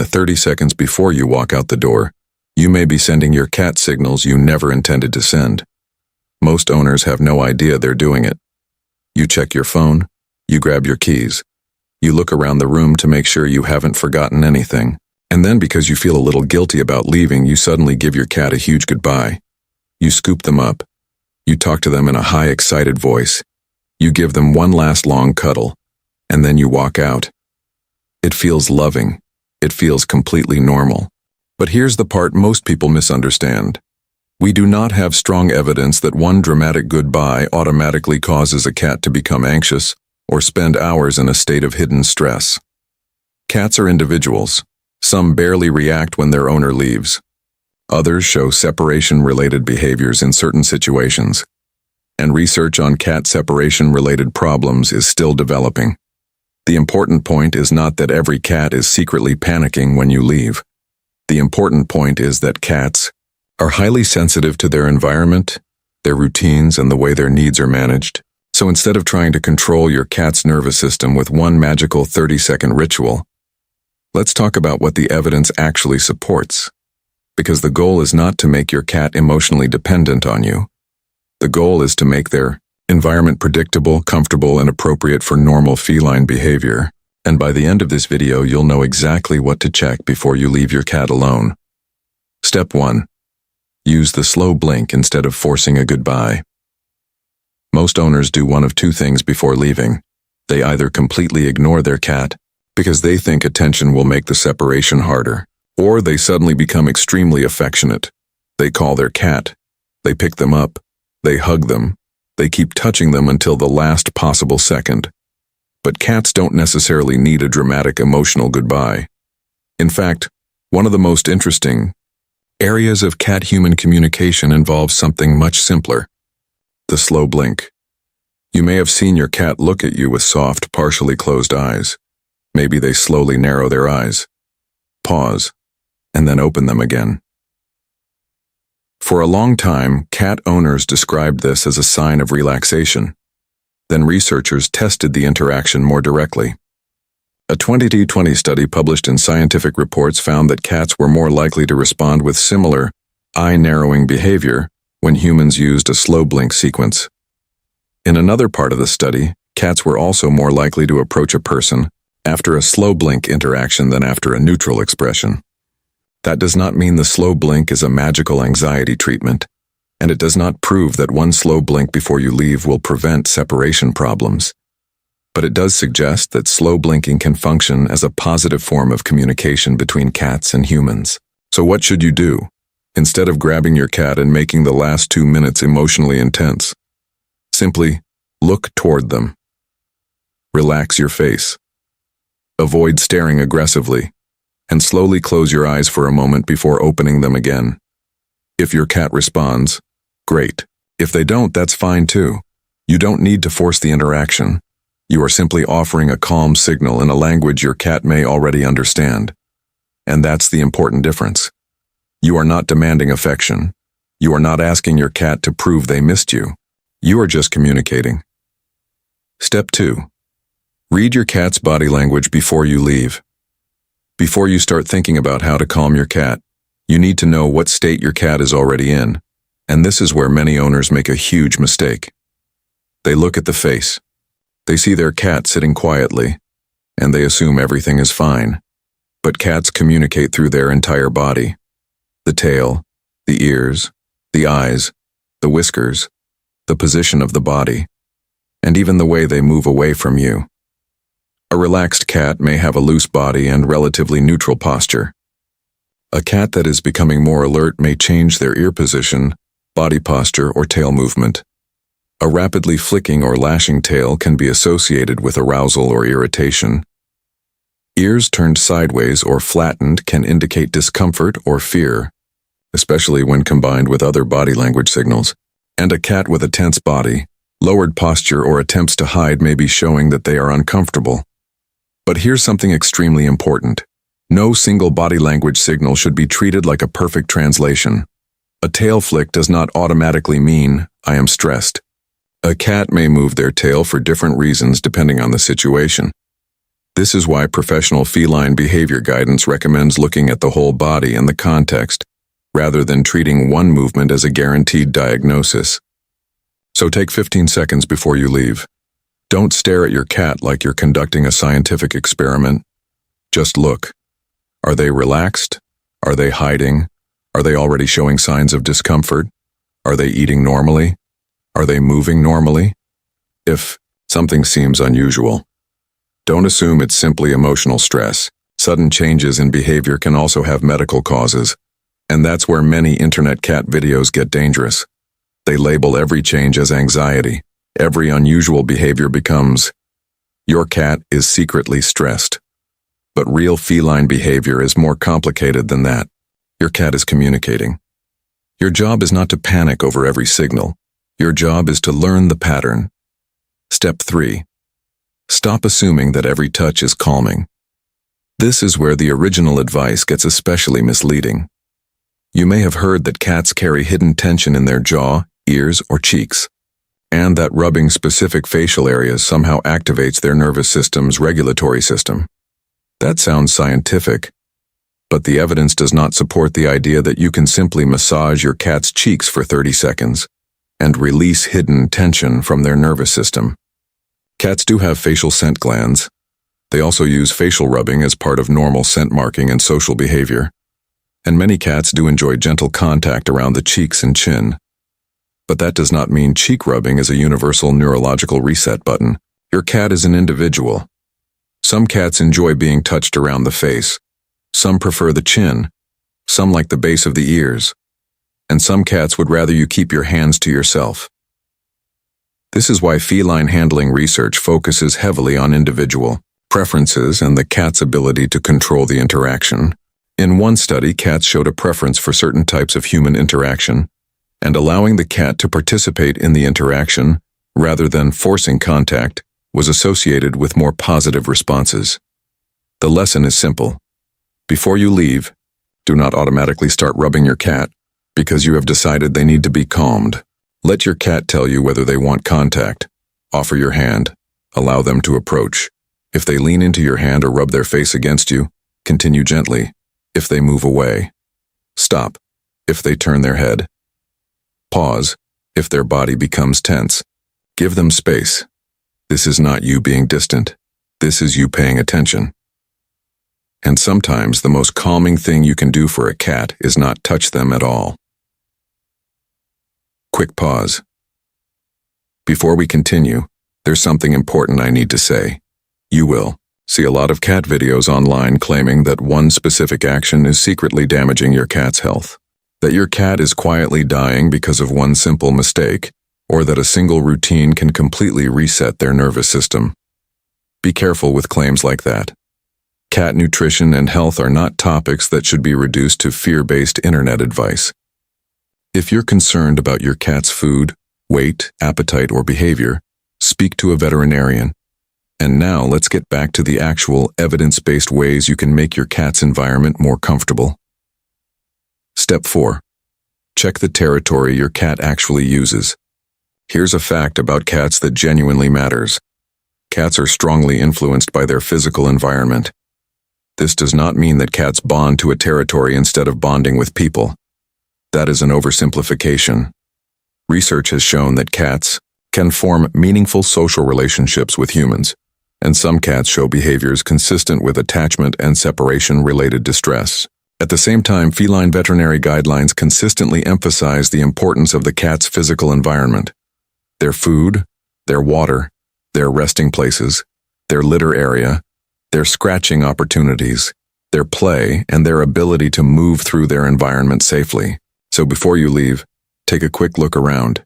the 30 seconds before you walk out the door, you may be sending your cat signals you never intended to send. Most owners have no idea they're doing it. You check your phone, you grab your keys, you look around the room to make sure you haven't forgotten anything, and then because you feel a little guilty about leaving, you suddenly give your cat a huge goodbye. You scoop them up. You talk to them in a high, excited voice. You give them one last long cuddle, and then you walk out. It feels loving. It feels completely normal. But here's the part most people misunderstand. We do not have strong evidence that one dramatic goodbye automatically causes a cat to become anxious or spend hours in a state of hidden stress. Cats are individuals. Some barely react when their owner leaves. Others show separation-related behaviors in certain situations. And research on cat separation-related problems is still developing. The important point is not that every cat is secretly panicking when you leave. The important point is that cats are highly sensitive to their environment, their routines, and the way their needs are managed. So instead of trying to control your cat's nervous system with one magical 30-second ritual, let's talk about what the evidence actually supports. Because the goal is not to make your cat emotionally dependent on you. The goal is to make their environment predictable, comfortable, and appropriate for normal feline behavior. And by the end of this video, you'll know exactly what to check before you leave your cat alone. Step 1. Use the slow blink instead of forcing a goodbye. Most owners do one of two things before leaving. They either completely ignore their cat because they think attention will make the separation harder, or they suddenly become extremely affectionate. They call their cat, they pick them up, they hug them, they keep touching them until the last possible second. But cats don't necessarily need a dramatic emotional goodbye. In fact, one of the most interesting areas of cat-human communication involves something much simpler: the slow blink. You may have seen your cat look at you with soft, partially closed eyes. Maybe they slowly narrow their eyes, pause, and then open them again. For a long time, cat owners described this as a sign of relaxation. Then researchers tested the interaction more directly. A 2020 study published in Scientific Reports found that cats were more likely to respond with similar, eye-narrowing behavior when humans used a slow blink sequence. In another part of the study, cats were also more likely to approach a person after a slow blink interaction than after a neutral expression. That does not mean the slow blink is a magical anxiety treatment, and it does not prove that one slow blink before you leave will prevent separation problems. But it does suggest that slow blinking can function as a positive form of communication between cats and humans. So what should you do? Instead of grabbing your cat and making the last 2 minutes emotionally intense, simply look toward them. Relax your face. Avoid staring aggressively, and slowly close your eyes for a moment before opening them again. If your cat responds, great. If they don't, that's fine too. You don't need to force the interaction. You are simply offering a calm signal in a language your cat may already understand. And that's the important difference. You are not demanding affection. You are not asking your cat to prove they missed you. You are just communicating. Step 2. Read your cat's body language before you leave. Before you start thinking about how to calm your cat, you need to know what state your cat is already in, and this is where many owners make a huge mistake. They look at the face. They see their cat sitting quietly, and they assume everything is fine. But cats communicate through their entire body. The tail, the ears, the eyes, the whiskers, the position of the body, and even the way they move away from you. A relaxed cat may have a loose body and relatively neutral posture. A cat that is becoming more alert may change their ear position, body posture, or tail movement. A rapidly flicking or lashing tail can be associated with arousal or irritation. Ears turned sideways or flattened can indicate discomfort or fear, especially when combined with other body language signals. And a cat with a tense body, lowered posture, or attempts to hide may be showing that they are uncomfortable. But here's something extremely important. No single body language signal should be treated like a perfect translation. A tail flick does not automatically mean, I am stressed. A cat may move their tail for different reasons depending on the situation. This is why professional feline behavior guidance recommends looking at the whole body and the context, rather than treating one movement as a guaranteed diagnosis. So take 15 seconds before you leave. Don't stare at your cat like you're conducting a scientific experiment. Just look. Are they relaxed? Are they hiding? Are they already showing signs of discomfort? Are they eating normally? Are they moving normally? If something seems unusual, don't assume it's simply emotional stress. Sudden changes in behavior can also have medical causes, and that's where many internet cat videos get dangerous. They label every change as anxiety. Every unusual behavior becomes, your cat is secretly stressed. But real feline behavior is more complicated than that. Your cat is communicating. Your job is not to panic over every signal. Your job is to learn the pattern. Step 3. Stop assuming that every touch is calming. This is where the original advice gets especially misleading. You may have heard that cats carry hidden tension in their jaw, ears, or cheeks, and that rubbing specific facial areas somehow activates their nervous system's regulatory system. That sounds scientific, but the evidence does not support the idea that you can simply massage your cat's cheeks for 30 seconds and release hidden tension from their nervous system. Cats do have facial scent glands. They also use facial rubbing as part of normal scent marking and social behavior. And many cats do enjoy gentle contact around the cheeks and chin. But that does not mean cheek rubbing is a universal neurological reset button. Your cat is an individual. Some cats enjoy being touched around the face. Some prefer the chin. Some like the base of the ears. And some cats would rather you keep your hands to yourself. This is why feline handling research focuses heavily on individual preferences and the cat's ability to control the interaction. In one study, cats showed a preference for certain types of human interaction, and allowing the cat to participate in the interaction, rather than forcing contact, was associated with more positive responses. The lesson is simple. Before you leave, do not automatically start rubbing your cat because you have decided they need to be calmed. Let your cat tell you whether they want contact. Offer your hand. Allow them to approach. If they lean into your hand or rub their face against you, continue gently. If they move away, stop. If they turn their head, pause. If their body becomes tense, give them space. This is not you being distant. This is you paying attention. And sometimes the most calming thing you can do for a cat is not touch them at all. Quick pause. Before we continue, there's something important I need to say. You will see a lot of cat videos online claiming that one specific action is secretly damaging your cat's health, that your cat is quietly dying because of one simple mistake, or that a single routine can completely reset their nervous system. Be careful with claims like that. Cat nutrition and health are not topics that should be reduced to fear-based internet advice. If you're concerned about your cat's food, weight, appetite, or behavior, speak to a veterinarian. And now let's get back to the actual evidence-based ways you can make your cat's environment more comfortable. Step 4. Check the territory your cat actually uses. Here's a fact about cats that genuinely matters. Cats are strongly influenced by their physical environment. This does not mean that cats bond to a territory instead of bonding with people. That is an oversimplification. Research has shown that cats can form meaningful social relationships with humans, and some cats show behaviors consistent with attachment and separation-related distress. At the same time, feline veterinary guidelines consistently emphasize the importance of the cat's physical environment. Their food, their water, their resting places, their litter area, their scratching opportunities, their play, and their ability to move through their environment safely. So before you leave, take a quick look around.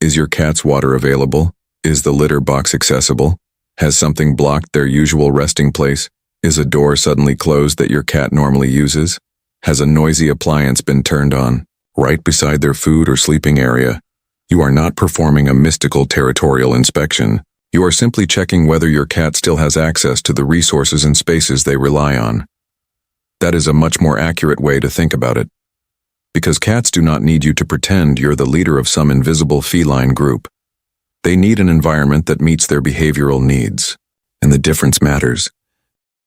Is your cat's water available? Is the litter box accessible? Has something blocked their usual resting place? Is a door suddenly closed that your cat normally uses? Has a noisy appliance been turned on, right beside their food or sleeping area? You are not performing a mystical territorial inspection. You are simply checking whether your cat still has access to the resources and spaces they rely on. That is a much more accurate way to think about it. Because cats do not need you to pretend you're the leader of some invisible feline group. They need an environment that meets their behavioral needs. And the difference matters.